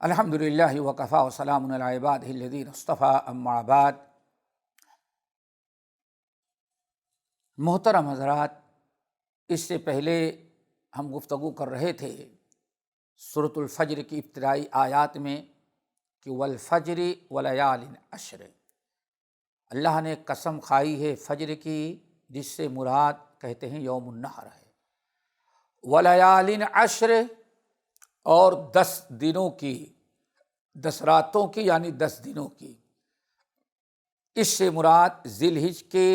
الحمدللہ وکفیٰ وسلام علی عبادہ الذین اصطفیٰ اما بعد۔ محترم حضرات، اس سے پہلے ہم گفتگو کر رہے تھے سورۃ الفجر کی ابتدائی آیات میں کہ والفجر ولیال عشر، اللہ نے قسم کھائی ہے فجر کی، جس سے مراد کہتے ہیں یوم النحر ہے، ولیال عشر، اور 10 دنوں کی، 10 راتوں کی یعنی 10 دنوں کی۔ اس سے مراد ذی الحج کے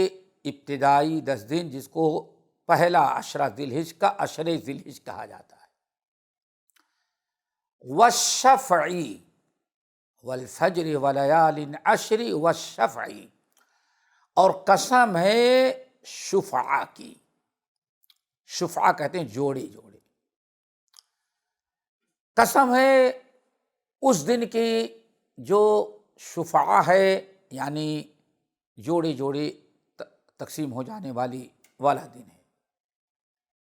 ابتدائی 10 دن، جس کو پہلا عشرہ ذی الحج کا عشر ذی الحج کہا جاتا ہے۔ والشفع والفجر ولیال عشر والشفع، اور قسم ہے شفعہ کی۔ شفعہ کہتے ہیں جوڑے جوڑے۔ قسم ہے اس دن کی جو شفعہ ہے، یعنی جوڑے جوڑے تقسیم ہو جانے والا دن ہے،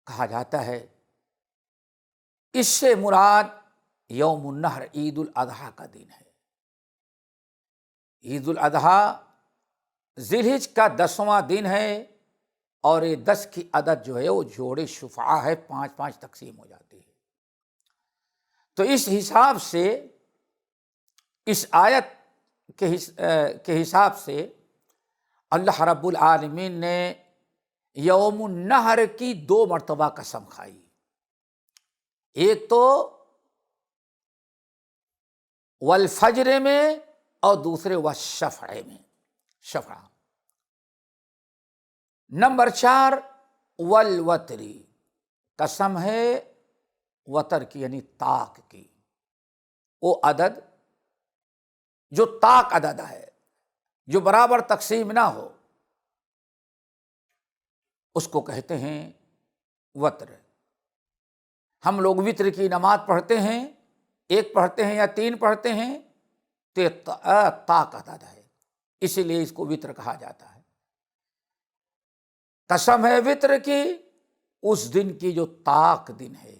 کہا جاتا ہے۔ اس سے مراد یوم النحر عید الاضحیٰ کا دن ہے۔ عید الاضحیٰ ذی الحج کا 10واں دن ہے، اور یہ 10 کی عدد جو ہے وہ جوڑے شفعہ ہے، 5 تقسیم ہو جاتی ہے۔ تو اس حساب سے، اس آیت کے حساب سے اللہ رب العالمین نے یوم النحر کی 2 مرتبہ قسم کھائی۔ ایک تو والفجر میں، اور دوسرے والشفع میں، شفع۔ نمبر 4 والوتری، قسم ہے وتر کی یعنی طاق کی۔ وہ عدد جو طاق عدد ہے، جو برابر تقسیم نہ ہو، اس کو کہتے ہیں وتر۔ ہم لوگ وتر کی نماز پڑھتے ہیں، 1 پڑھتے ہیں یا 3 پڑھتے ہیں، تو یہ طاق عدد ہے، اسی لیے اس کو وتر کہا جاتا ہے۔ قسم ہے وتر کی، اس دن کی جو طاق دن ہے،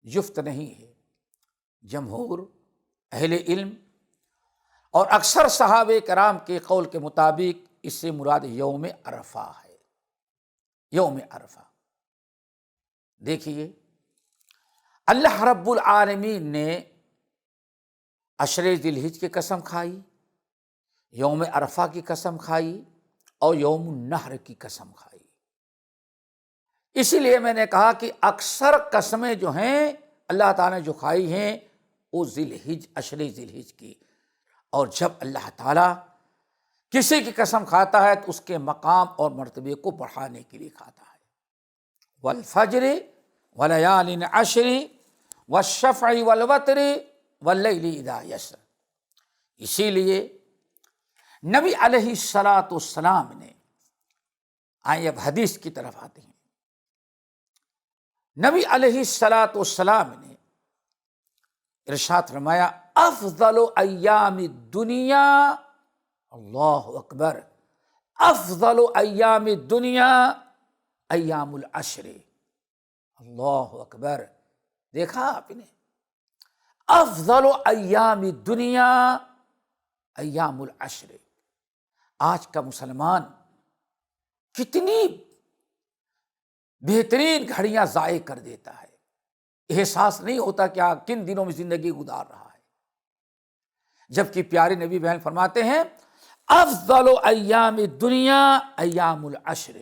جفت نہیں ہے۔ جمہور اہل علم اور اکثر صحابہ کرام کے قول کے مطابق اس سے مراد یوم عرفہ ہے۔ یوم عرفہ، دیکھیے اللہ رب العالمین نے عشر ذی الحج کی قسم کھائی، یوم عرفہ کی قسم کھائی، اور یوم النحر کی قسم کھائی۔ اسی لیے میں نے کہا کہ اکثر قسمیں جو ہیں اللہ تعالیٰ نے جو کھائی ہیں وہ ذی الحج، عشر ذی الحج کی۔ اور جب اللہ تعالیٰ کسی کی قسم کھاتا ہے تو اس کے مقام اور مرتبے کو بڑھانے کے لیے کھاتا ہے۔ والفجر ولیال عشر والشفع والوتر واللیل اذا یسر۔ اسی لیے نبی علیہ السلام نے، آئیں اب حدیث کی طرف آتے ہیں، نبی علیہ السلام نے ارشاد فرمایا افضل ایام الدنیا، اللہ اکبر، افضل ایام الدنیا ایام العشر، اللہ اکبر۔ دیکھا آپ نے، افضل ایام الدنیا ایام العشر۔ آج کا مسلمان کتنی بہترین گھڑیاں ضائع کر دیتا ہے، احساس نہیں ہوتا کہ کن دنوں میں زندگی گزار رہا ہے، جبکہ پیارے نبی بہن فرماتے ہیں افضل ایام الدنیا ایام العشر۔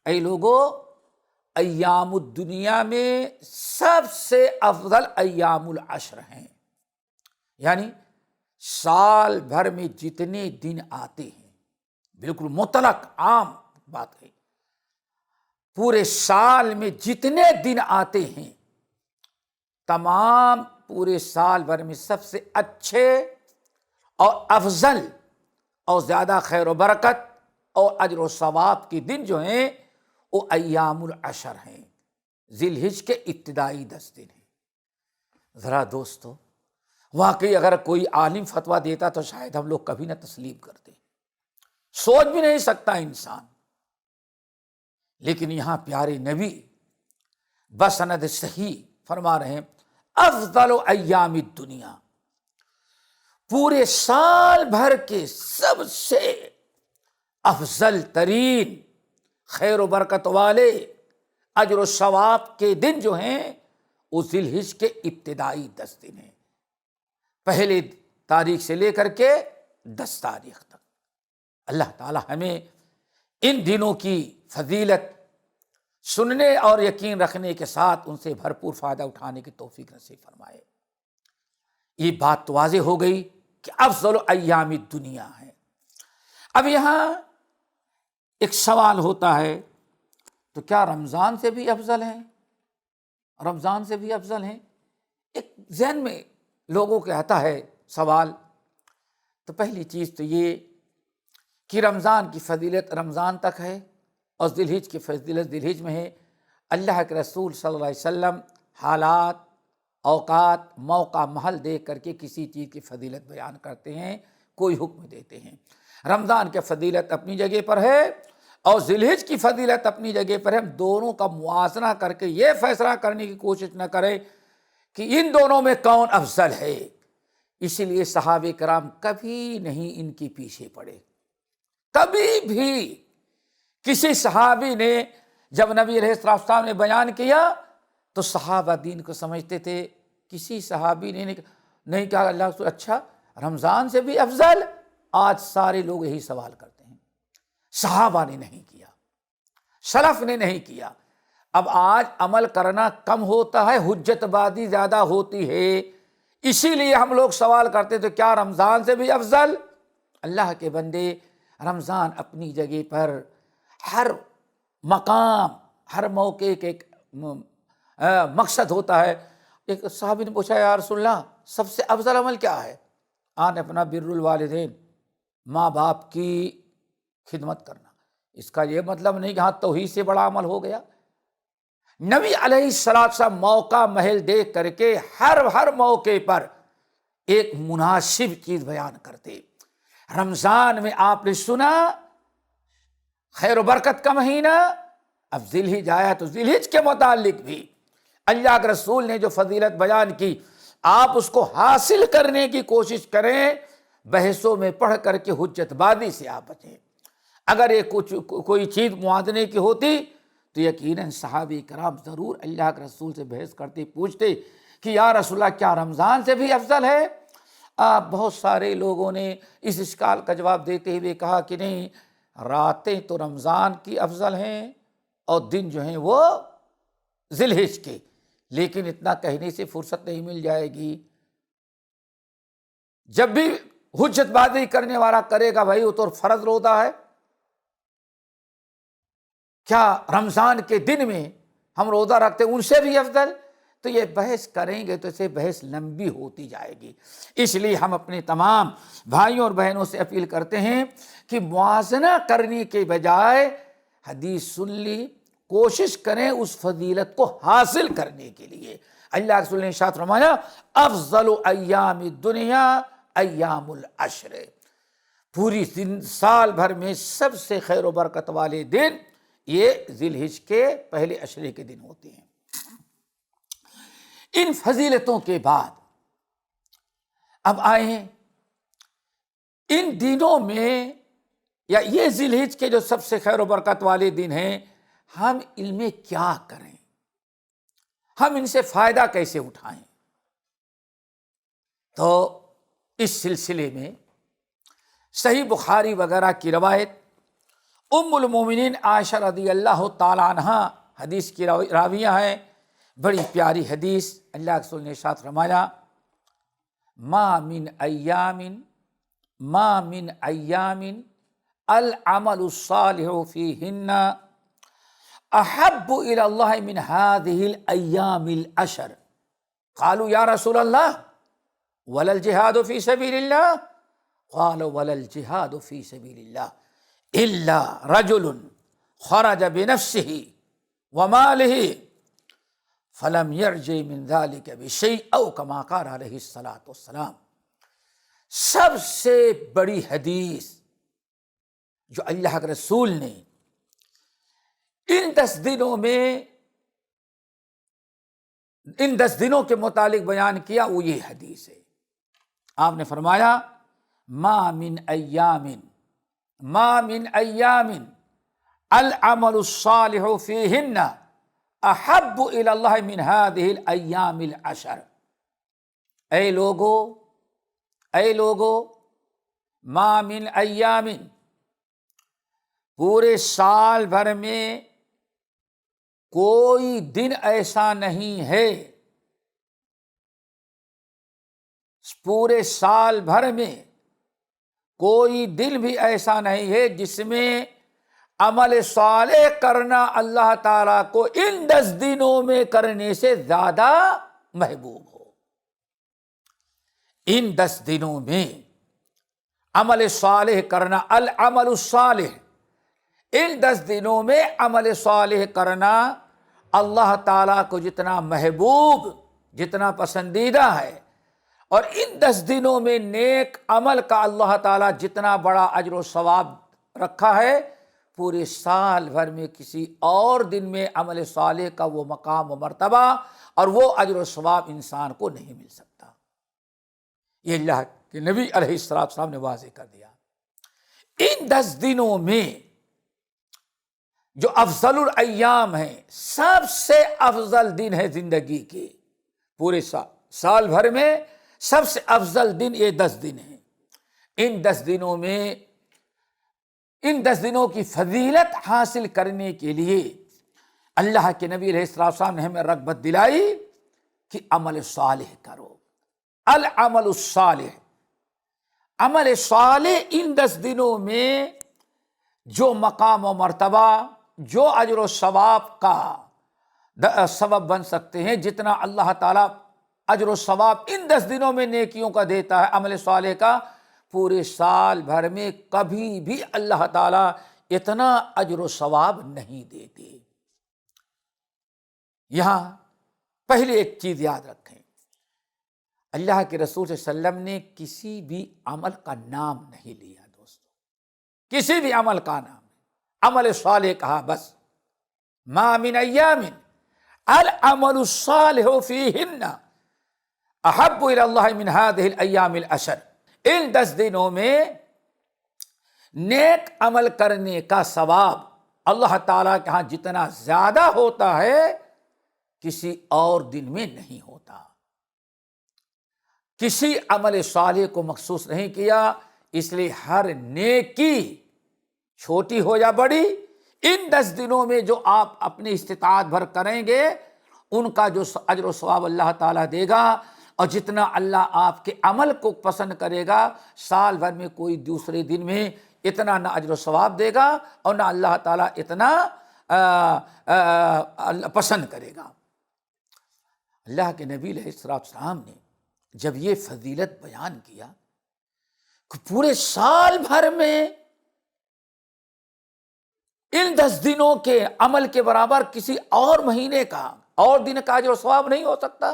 اے لوگو، ایام الدنیا میں سب سے افضل ایام العشر ہیں، یعنی سال بھر میں جتنے دن آتے ہیں، بالکل مطلق عام بات ہے، پورے سال میں جتنے دن آتے ہیں، تمام پورے سال بھر میں سب سے اچھے اور افضل اور زیادہ خیر و برکت اور اجر و ثواب کے دن جو ہیں وہ ایام العشر ہیں، ذی الحج کے ابتدائی 10 دن ہیں۔ ذرا دوستو، واقعی اگر کوئی عالم فتویٰ دیتا تو شاید ہم لوگ کبھی نہ تسلیم کرتے، سوچ بھی نہیں سکتا انسان، لیکن یہاں پیارے نبی بسند صحیح فرما رہے ہیں افضل ایام الدنیا، پورے سال بھر کے سب سے افضل ترین خیر و برکت والے اجر و ثواب کے دن جو ہیں وہ ذی الحج کے ابتدائی 10 دن ہیں، پہلے تاریخ سے لے کر کے 10 تاریخ تک۔ اللہ تعالی ہمیں ان دنوں کی فضیلت سننے اور یقین رکھنے کے ساتھ ان سے بھرپور فائدہ اٹھانے کی توفیق نصیب فرمائے۔ یہ بات تو واضح ہو گئی کہ افضل ایام الدنیا ہے۔ اب یہاں ایک سوال ہوتا ہے، تو کیا رمضان سے بھی افضل ہیں؟ رمضان سے بھی افضل ہیں؟ ایک ذہن میں لوگوں کے آتا ہے سوال۔ تو پہلی چیز تو یہ کہ رمضان کی فضیلت رمضان تک ہے اور ذی الحج کی فضیلت ذی الحج میں ہے۔ اللہ کے رسول صلی اللہ علیہ وسلم حالات، اوقات، موقع، محل دیکھ کر کے کسی چیز کی فضیلت بیان کرتے ہیں، کوئی حکم دیتے ہیں۔ رمضان کی فضیلت اپنی جگہ پر ہے اور ذی الحج کی فضیلت اپنی جگہ پر ہے۔ ہم دونوں کا موازنہ کر کے یہ فیصلہ کرنے کی کوشش نہ کریں کہ ان دونوں میں کون افضل ہے۔ اسی لیے صحابہ کرام کبھی نہیں ان کے پیچھے پڑے۔ کبھی بھی کسی صحابی نے جب نبی علیہ السلام نے بیان کیا تو صحابہ دین کو سمجھتے تھے، کسی صحابی نے نہیں کہا اللہ رسول اچھا رمضان سے بھی افضل؟ آج سارے لوگ یہی سوال کرتے ہیں۔ صحابہ نے نہیں کیا، سلف نے نہیں کیا۔ اب آج عمل کرنا کم ہوتا ہے، حجت بازی زیادہ ہوتی ہے، اسی لیے ہم لوگ سوال کرتے تھے کیا رمضان سے بھی افضل؟ اللہ کے بندے، رمضان اپنی جگہ پر ہر مقام، ہر موقع کے ایک مقصد ہوتا ہے۔ ایک صحابی نے پوچھا یا رسول اللہ سب سے افضل عمل کیا ہے؟ آن اپنا بر الوالدین، ماں باپ کی خدمت کرنا۔ اس کا یہ مطلب نہیں کہ ہاں توحید سے بڑا عمل ہو گیا۔ نبی علیہ السلام موقع محل دیکھ کر کے ہر موقع پر ایک مناسب چیز بیان کرتے۔ رمضان میں آپ نے سنا خیر و برکت کا مہینہ، اب ذی الحج آیا تو ذی الحج کے متعلق بھی اللہ کے رسول نے جو فضیلت بیان کی آپ اس کو حاصل کرنے کی کوشش کریں، بحثوں میں پڑھ کر کے حجت بازی سے آپ بچیں۔ اگر یہ کوئی چیز موازنے کی ہوتی تو یقیناً صحابہ کرام ضرور اللہ کے رسول سے بحث کرتے، پوچھتے کہ یا رسول اللہ کیا رمضان سے بھی افضل ہے؟ بہت سارے لوگوں نے اس اشکال کا جواب دیتے ہوئے کہا کہ نہیں، راتیں تو رمضان کی افضل ہیں اور دن جو ہیں وہ ذی الحج کے، لیکن اتنا کہنے سے فرصت نہیں مل جائے گی۔ جب بھی حجت بازی کرنے والا کرے گا بھائی وہ تو فرض روزہ ہے، کیا رمضان کے دن میں ہم روزہ رکھتے ان سے بھی افضل؟ تو یہ بحث کریں گے تو اسے بحث لمبی ہوتی جائے گی۔ اس لیے ہم اپنے تمام بھائیوں اور بہنوں سے اپیل کرتے ہیں کہ موازنہ کرنے کے بجائے حدیث سن لی، کوشش کریں اس فضیلت کو حاصل کرنے کے لیے۔ اللہ کے رسول نے ارشاد فرمایا افضل ایام الدنیا ایام العشر، پوری سال بھر میں سب سے خیر و برکت والے دن یہ ذی الحج کے پہلے عشرے کے دن ہوتے ہیں۔ ان فضیلتوں کے بعد اب آئیں ان دنوں میں یا یہ ذی الحج کے جو سب سے خیر و برکت والے دن ہیں، ہم ان میں کیا کریں، ہم ان سے فائدہ کیسے اٹھائیں؟ تو اس سلسلے میں صحیح بخاری وغیرہ کی روایت ام المومنین عائشہ رضی اللہ تعالی عنہ حدیث کی راویہ ہیں، بڑی پیاری حدیث۔ اللہ کے رسول نے ارشاد فرمایا ما من ایام العمل الصالح فیہن احب الی اللہ من هذه الایام العشر، قالوا یا رسول اللہ ولا الجہاد فی سبیل اللہ، قال ولا الجہاد فی سبیل اللہ الا رجل خرج بنفسه ومالہ فلم یرجع من ذلک بشیء او کما قال علیہ الصلاۃ والسلام۔ سب سے بڑی حدیث جو اللہ کے رسول نے ان 10 دنوں میں ان 10 دنوں کے متعلق بیان کیا وہ یہ حدیث ہے. آپ نے فرمایا ما من ایام العمل الصالح فیہن احب الی اللہ من هذه الایام العشر. اے لوگو ما من ایام، پورے سال بھر میں کوئی دن ایسا نہیں ہے، پورے سال بھر میں کوئی دن بھی ایسا نہیں ہے جس میں عمل صالح کرنا اللہ تعالیٰ کو ان 10 دنوں میں کرنے سے زیادہ محبوب ہو. ان 10 دنوں میں عمل صالح کرنا، العمل الصالح، ان 10 دنوں میں عمل صالح کرنا اللہ تعالیٰ کو جتنا محبوب، جتنا پسندیدہ ہے، اور ان 10 دنوں میں نیک عمل کا اللہ تعالیٰ جتنا بڑا اجر و ثواب رکھا ہے، پورے سال بھر میں کسی اور دن میں عمل صالح کا وہ مقام و مرتبہ اور وہ اجر و ثواب انسان کو نہیں مل سکتا. یہ اللہ کے نبی علیہ السلام نے واضح کر دیا. ان 10 دنوں میں جو افضل الایام ہیں، سب سے افضل دن ہے زندگی کے، پورے سال بھر میں سب سے افضل دن یہ 10 دن ہیں. ان 10 دنوں میں، ان 10 دنوں کی فضیلت حاصل کرنے کے لیے اللہ کے نبی علیہ السلام نے ہمیں رغبت دلائی کہ عمل صالح کرو. العمل الصالح، عمل صالح ان 10 دنوں میں جو مقام و مرتبہ، جو اجر و ثواب کا سبب بن سکتے ہیں، جتنا اللہ تعالیٰ اجر و ثواب ان 10 دنوں میں نیکیوں کا دیتا ہے عمل صالح کا، پورے سال بھر میں کبھی بھی اللہ تعالیٰ اتنا اجر و ثواب نہیں دیتے. یہاں پہلے ایک چیز یاد رکھیں، اللہ کے رسول صلی اللہ علیہ وسلم نے کسی بھی عمل کا نام نہیں لیا دوستو، کسی بھی عمل کا نام، عمل صالح کہا بس. ما من ایام العمل الصالح فیہن احب الی اللہ من هذه الایام العشر. ان 10 دنوں میں نیک عمل کرنے کا ثواب اللہ تعالیٰ کے ہاں جتنا زیادہ ہوتا ہے کسی اور دن میں نہیں ہوتا. کسی عمل صالح کو مخصوص نہیں کیا، اس لیے ہر نیکی چھوٹی ہو یا بڑی، ان 10 دنوں میں جو آپ اپنی استطاعت بھر کریں گے ان کا جو اجر و ثواب اللہ تعالیٰ دے گا، اور جتنا اللہ آپ کے عمل کو پسند کرے گا، سال بھر میں کوئی دوسرے دن میں اتنا نہ اجر و ثواب دے گا اور نہ اللہ تعالیٰ اتنا پسند کرے گا. اللہ کے نبی علیہ السلام نے جب یہ فضیلت بیان کیا کہ پورے سال بھر میں ان 10 دنوں کے عمل کے برابر کسی اور مہینے کا اور دن کا اجر و ثواب نہیں ہو سکتا،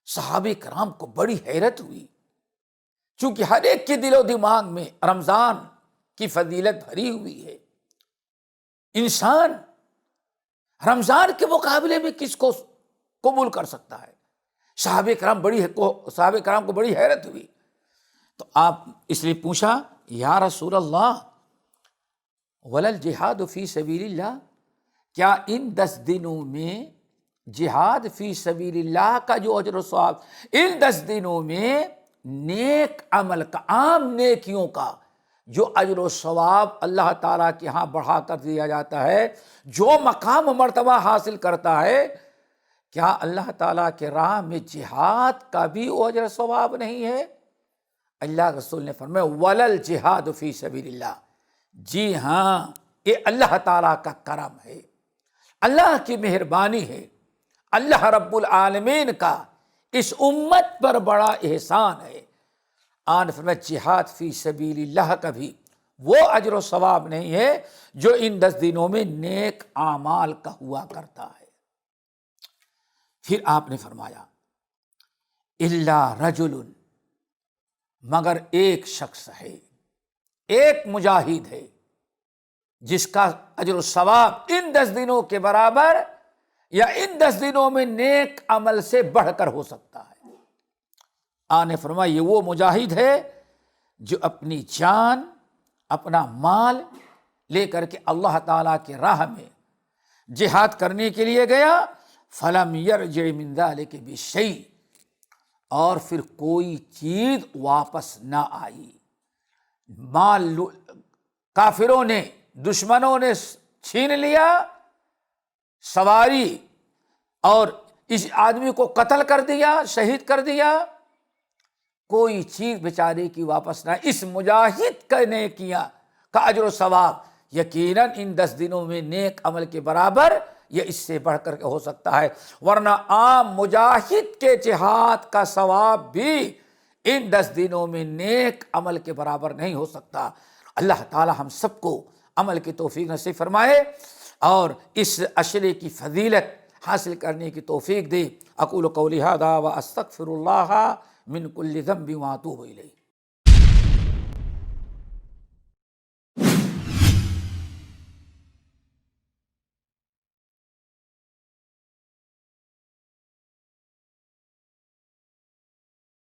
صحابہ کرام کو بڑی حیرت ہوئی، چونکہ ہر ایک کے دل و دماغ میں رمضان کی فضیلت بھری ہوئی ہے. انسان رمضان کے مقابلے میں کس کو قبول کر سکتا ہے؟ صحابہ کرام کو بڑی حیرت ہوئی. تو آپ اس لیے پوچھا یا رسول اللہ ولل جہاد فی سبیل اللہ، کیا ان 10 دنوں میں جہاد فی سبیل اللہ کا جو اجر و ثواب، ان 10 دنوں میں نیک عمل کا، عام نیکیوں کا جو اجر و ثواب اللہ تعالیٰ کے ہاں بڑھا کر دیا جاتا ہے، جو مقام و مرتبہ حاصل کرتا ہے، کیا اللہ تعالیٰ کے راہ میں جہاد کا بھی اجر و ثواب نہیں ہے؟ اللہ رسول نے فرمایا ولل جہاد فی سبیل اللہ. جی ہاں، یہ اللہ تعالیٰ کا کرم ہے، اللہ کی مہربانی ہے، اللہ رب العالمین کا اس امت پر بڑا احسان ہے. آن فرمایا جہاد فی سبیل اللہ کا بھی وہ اجر و ثواب نہیں ہے جو ان 10 دنوں میں نیک اعمال کا ہوا کرتا ہے. پھر آپ نے فرمایا الا رجل، مگر ایک شخص ہے، ایک مجاہد ہے جس کا اجر و ثواب ان 10 دنوں کے برابر یا ان 10 دنوں میں نیک عمل سے بڑھ کر ہو سکتا ہے۔ آقا نے فرمایا یہ وہ مجاہد ہے جو اپنی جان، اپنا مال لے کر کے اللہ تعالیٰ کی راہ میں جہاد کرنے کے لیے گیا، فلم یرجع من ذلک بشیء، اور پھر کوئی چیز واپس نہ آئی۔ مال کافروں نے، دشمنوں نے چھین لیا، سواری اور اس آدمی کو قتل کر دیا، شہید کر دیا، کوئی چیز بیچارے کی واپس نہ۔ اس مجاہد کا نیکیاں کا اجر و ثواب یقیناً ان 10 دنوں میں نیک عمل کے برابر یا اس سے بڑھ کر کے ہو سکتا ہے، ورنہ عام مجاہد کے جہاد کا ثواب بھی ان 10 دنوں میں نیک عمل کے برابر نہیں ہو سکتا۔ اللہ تعالی ہم سب کو عمل کی توفیق نصیب فرمائے اور اس عشرے کی فضیلت حاصل کرنے کی توفیق دے۔ اقول قولی ھذا واستغفر اللہ من کل ذنب واتوب الیہ۔